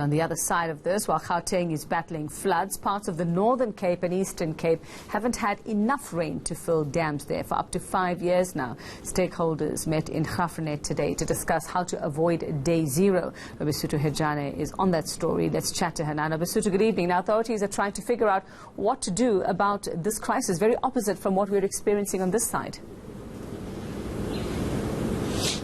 On the other side of this, while Gauteng is battling floods, parts of the Northern Cape and Eastern Cape haven't had enough rain to fill dams there for up to 5 years now. Stakeholders met in Gauteng today to discuss how to avoid day zero. Nobesuthu Hejane is on that story. Let's chat to her now. Nobesuthu, good evening. Now, authorities are trying to figure out what to do about this crisis, very opposite from what we're experiencing on this side.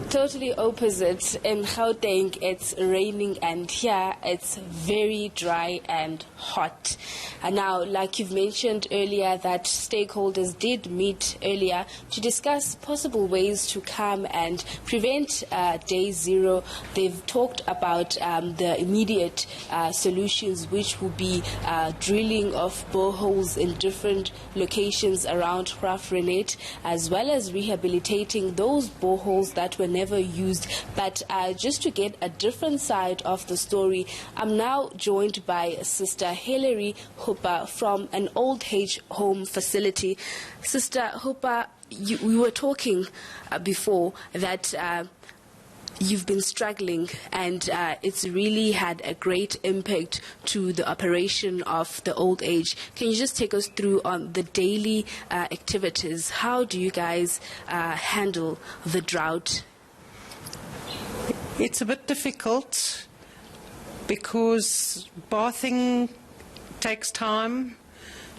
Totally opposite. In Gauteng, it's raining, and here it's very dry and hot. And now, like you've mentioned earlier, that stakeholders did meet earlier to discuss possible ways to come and prevent day zero. They've talked about the immediate solutions, which will be drilling of boreholes in different locations around Gauteng, as well as rehabilitating those boreholes that were never used. But just to get a different side of the story, I'm now joined by Sister Hilary Hooper from an old age home facility. Sister Hooper, we were talking before that you've been struggling, and it's really had a great impact to the operation of the old age. Can you just take us through on the daily activities? How do you guys handle the drought? It's a bit difficult because bathing takes time.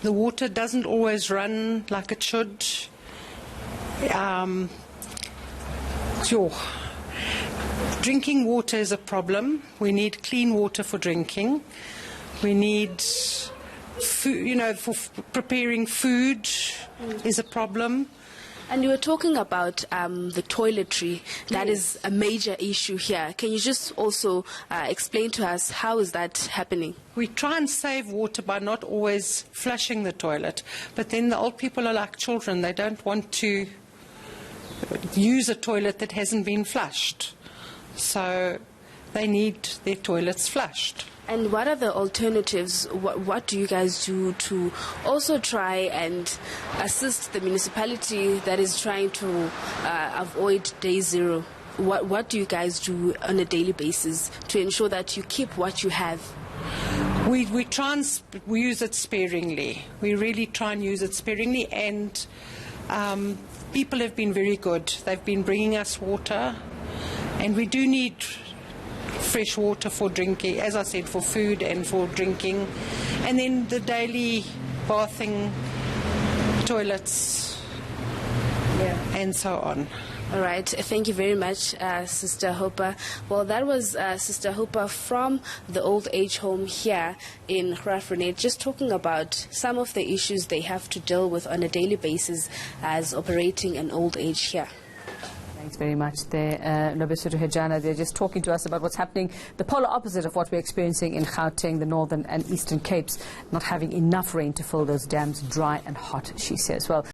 The water doesn't always run like it should. Drinking water is a problem. We need clean water for drinking. We need food, for preparing food is a problem. And you were talking about the toiletry. That is a major issue here. Can you just also explain to us how is that happening? We try and save water by not always flushing the toilet. But then the old people are like children. They don't want to use a toilet that hasn't been flushed. So they need their toilets flushed. And what are the alternatives? What do you guys do to also try and assist the municipality that is trying to avoid day zero? What do you guys do on a daily basis to ensure that you keep what you have? We use it sparingly. We really try and use it sparingly, and people have been very good. They've been bringing us water, and we do need fresh water for drinking, as I said, for food and for drinking, and then the daily bathing, toilets, and so on. All right. Thank you very much, Sister Hooper. Well, that was Sister Hooper from the old age home here in Gauteng, just talking about some of the issues they have to deal with on a daily basis as operating an old age here. Thanks very much there, Nobesuthu Hejane. They're just talking to us about what's happening, the polar opposite of what we're experiencing in Gauteng, the Northern and Eastern Capes, not having enough rain to fill those dams, dry and hot, she says. Well.